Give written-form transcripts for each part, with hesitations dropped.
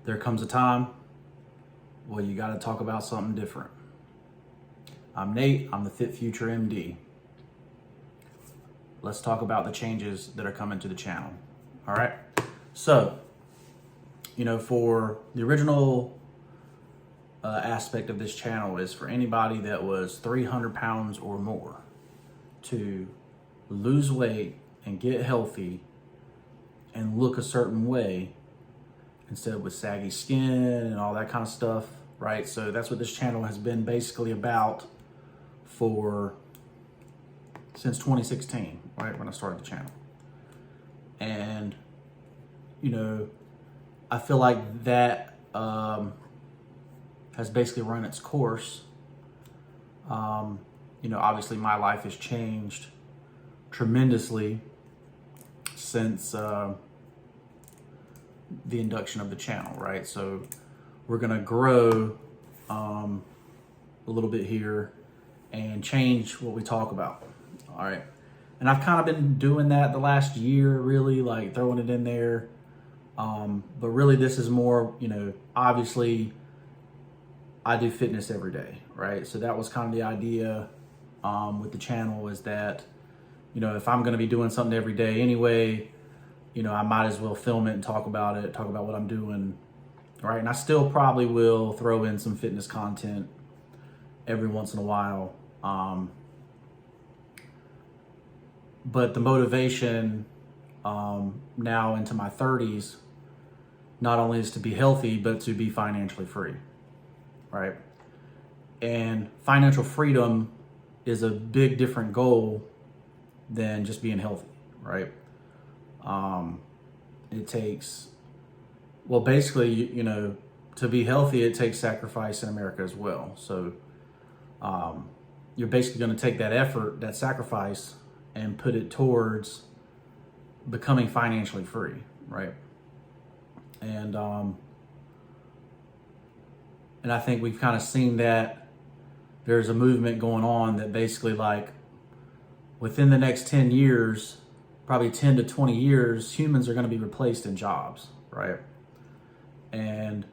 there comes a time, well, you got to talk about something different. I'm Nate, I'm the FitfutureMD. Let's talk about the changes that are coming to the channel. All right. So, for the original aspect of this channel is for anybody that was 300 pounds or more to lose weight and get healthy and look a certain way instead of with saggy skin and all that kind of stuff, right? So that's what this channel has been basically about since 2016, right, when I started the channel. And I feel like that has basically run its course. Obviously my life has changed tremendously since the induction of the channel, right? So we're gonna grow a little bit here and change what we talk about, all right? And I've kind of been doing that the last year, really, like throwing it in there. But really this is more, obviously I do fitness every day, right? So that was kind of the idea with the channel, is that, if I'm gonna be doing something every day anyway, I might as well film it and talk about what I'm doing, right? And I still probably will throw in some fitness content every once in a while. But the motivation now into my 30s, not only is to be healthy, but to be financially free, right? And financial freedom is a big different goal than just being healthy, right? It takes, well, basically, to be healthy, it takes sacrifice in America as well. So you're basically going to take that effort, that sacrifice, and put it towards becoming financially free, right? And I think we've kind of seen that there's a movement going on that basically, like, within the next 10 years, probably 10 to 20 years, humans are going to be replaced in jobs, right? And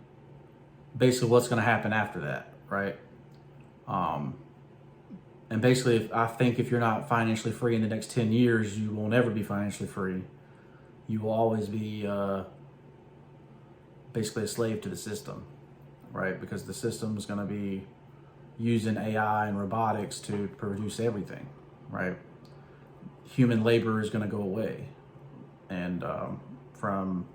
basically what's going to happen after that, right? And basically, I think if you're not financially free in the next 10 years, you will never be financially free. You will always be basically a slave to the system, right? Because the system is going to be using AI and robotics to produce everything, right? Human labor is going to go away. And from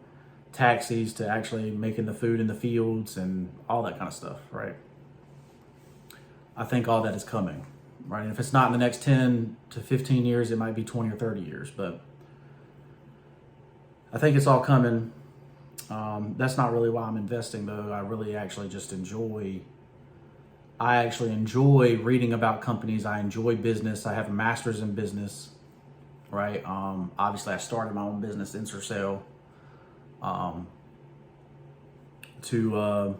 taxis to actually making the food in the fields and all that kind of stuff, right? I think all that is coming, right? And if it's not in the next 10 to 15 years, it might be 20 or 30 years, but I think it's all coming. That's not really why I'm investing, though. I really actually just enjoy reading about companies. I enjoy business. I have a master's in business, right? Obviously I started my own business, Ensorsale, to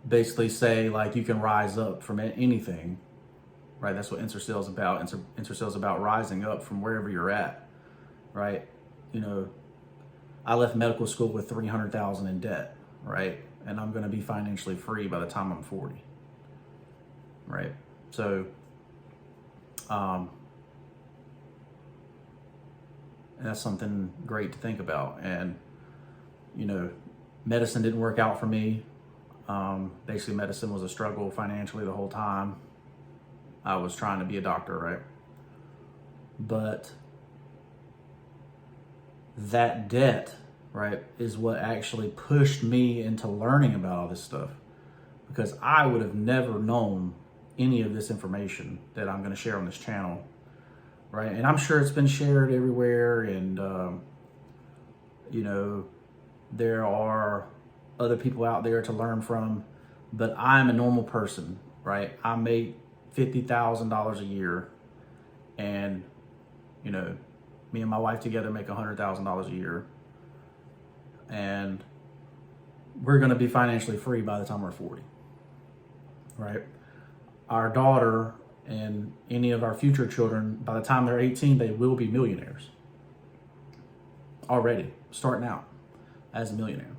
basically say, like, you can rise up from anything, right? That's what Ensorsale is about. Ensorsale is about rising up from wherever you're at, right? I left medical school with $300,000 in debt, right? And I'm going to be financially free by the time I'm 40, right? So, and that's something great to think about. And, medicine didn't work out for me. Basically medicine was a struggle financially the whole time I was trying to be a doctor, right? But that debt, right, is what actually pushed me into learning about all this stuff, because I would have never known any of this information that I'm going to share on this channel, right? And I'm sure it's been shared everywhere, and there are other people out there to learn from, but I'm a normal person, right? I make $50,000 a year, and me and my wife together make $100,000 a year, and we're going to be financially free by the time we're 40, right? Our daughter and any of our future children, by the time they're 18, they will be millionaires already, starting out as a millionaire.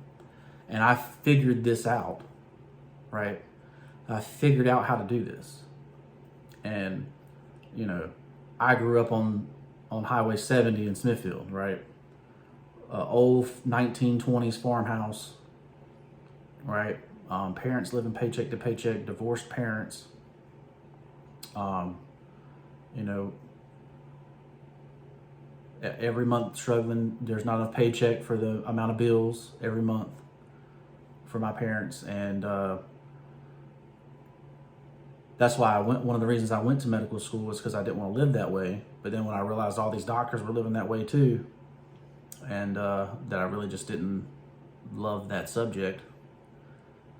And I figured this out, right? I figured out how to do this. And, you know, I grew up on Highway 70 in Smithfield, right? Old 1920s farmhouse, right? Parents living paycheck to paycheck, divorced parents. You know, every month struggling. There's not enough paycheck for the amount of bills every month for my parents. And that's why one of the reasons I went to medical school was because I didn't want to live that way. But then when I realized all these doctors were living that way too, and that I really just didn't love that subject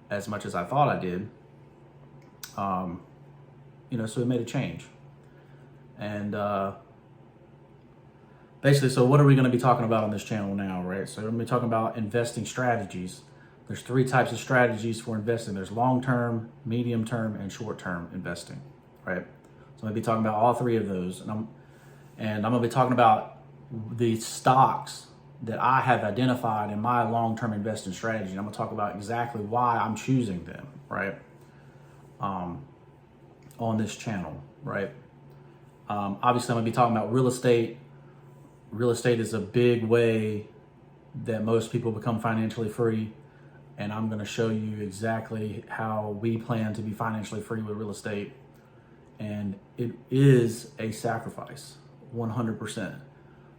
as much as I thought I did, you know, so we made a change. And basically, so what are we going to be talking about on this channel now, right? So we're going to be talking about investing strategies. There's 3 types of strategies for investing. There's long-term, medium-term, and short-term investing, right? So I'm going to be talking about all 3 of those. And I'm going to be talking about the stocks that I have identified in my long-term investing strategy. And I'm going to talk about exactly why I'm choosing them, right? On this channel, right? Obviously, I'm going to be talking about real estate. Real estate is a big way that most people become financially free. And I'm going to show you exactly how we plan to be financially free with real estate. And it is a sacrifice, 100%.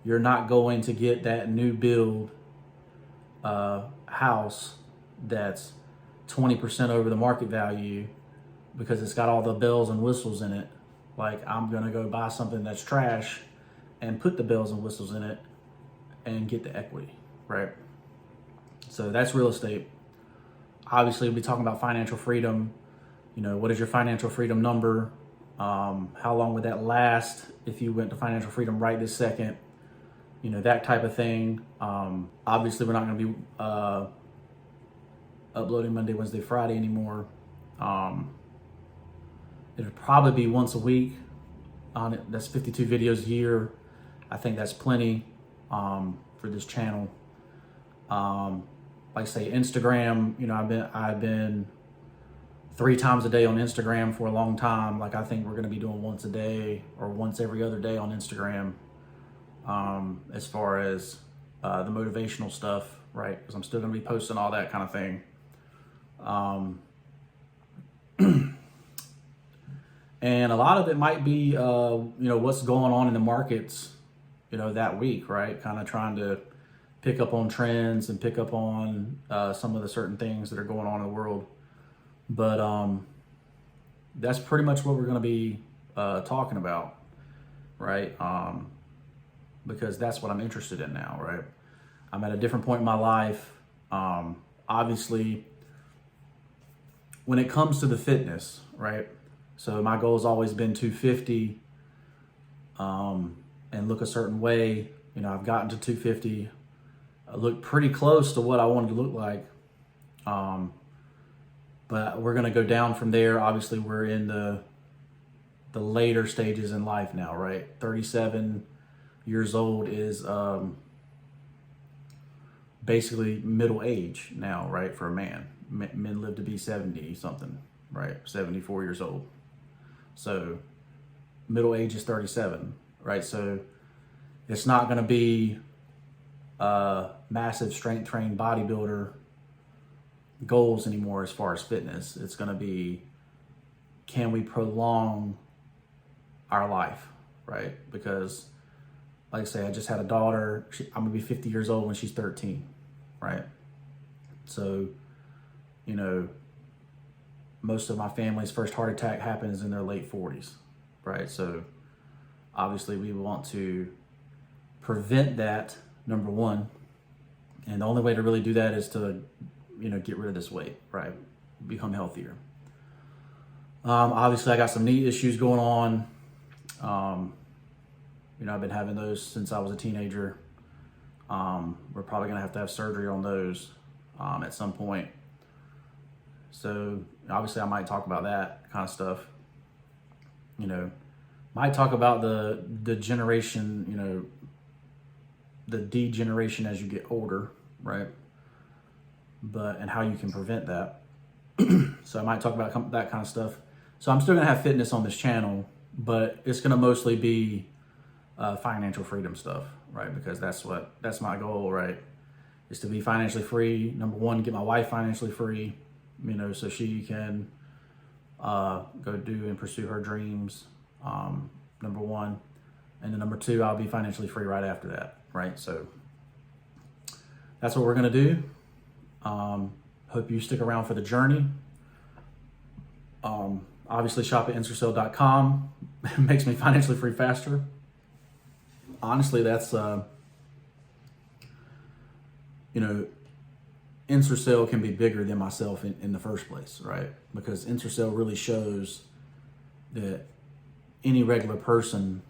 You're not going to get that new build house that's 20% over the market value because it's got all the bells and whistles in it. Like, I'm going to go buy something that's trash and put the bells and whistles in it and get the equity, right? So that's real estate. Obviously, we'll be talking about financial freedom. You know, what is your financial freedom number? How long would that last if you went to financial freedom right this second? You know, that type of thing. Obviously, we're not going to be uploading Monday, Wednesday, Friday anymore. It'll probably be once a week on it. That's 52 videos a year. I think that's plenty for this channel. Like I say, Instagram, you know, I've been 3 times a day on Instagram for a long time. Like, I think we're going to be doing once a day or once every other day on Instagram, as far as the motivational stuff, right? Because I'm still going to be posting all that kind of thing. And a lot of it might be, you know, what's going on in the markets, you know, that week, right? Kind of trying to pick up on trends and pick up on some of the certain things that are going on in the world. But that's pretty much what we're going to be talking about, right? Because that's what I'm interested in now, right? I'm at a different point in my life. Obviously, when it comes to the fitness, right? So my goal has always been 250 and look a certain way. You know, I've gotten to 250. I look pretty close to what I wanted to look like. But we're going to go down from there. Obviously, we're in the later stages in life now, right? 37 years old is basically middle age now, right? For a man. Men live to be 70 something, right? 74 years old. So middle age is 37, right? So it's not going to be a massive strength trained bodybuilder goals anymore as far as fitness. It's going to be, can we prolong our life, right? Because like I say, I just had a daughter. I'm going to be 50 years old when she's 13, right? So, you know, most of my family's first heart attack happens in their late 40s, right? So obviously we want to prevent that, number one. And the only way to really do that is to, you know, get rid of this weight, right? Become healthier. Obviously I got some knee issues going on. You know, I've been having those since I was a teenager. We're probably gonna have to have surgery on those at some point. So obviously I might talk about that kind of stuff. You know, might talk about the generation, you know, the degeneration as you get older, right? and how you can prevent that. So I might talk about that kind of stuff. So I'm still gonna have fitness on this channel, but it's gonna mostly be financial freedom stuff, right? Because that's my goal, right? Is to be financially free. Number one, get my wife financially free, so she can go do and pursue her dreams. Number one, and then number two, I'll be financially free right after that, right? So that's what we're gonna do. Hope you stick around for the journey. Obviously shop at Ensorsale.com. It makes me financially free faster. Honestly, that's, Ensorsale can be bigger than myself in the first place, right? Because Ensorsale really shows that any regular person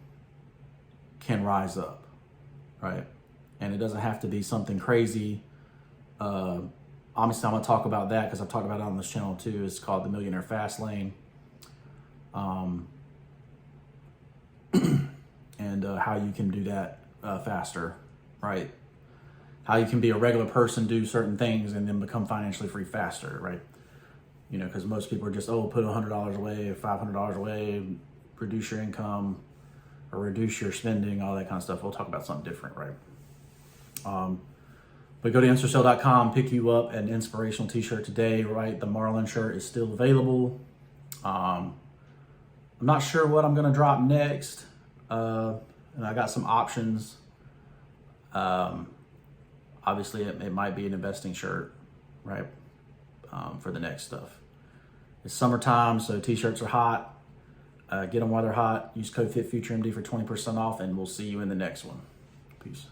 can rise up, right? And it doesn't have to be something crazy. Obviously, I'm gonna talk about that because I've talked about it on this channel too. It's called the Millionaire Fast Lane. And how you can do that faster, right? How you can be a regular person, do certain things, and then become financially free faster, right? Because most people are just, put $100 away, $500 away, reduce your income, or reduce your spending, all that kind of stuff. We'll talk about something different, right? But go to Ensorsale.com, pick you up an inspirational t-shirt today, right? The Marlin shirt is still available. I'm not sure what I'm gonna drop next. And I got some options. Obviously it might be an investing shirt, right? For the next stuff. It's summertime, so t-shirts are hot. Get them while they're hot. Use code FitfutureMD for 20% off, and we'll see you in the next one. Peace.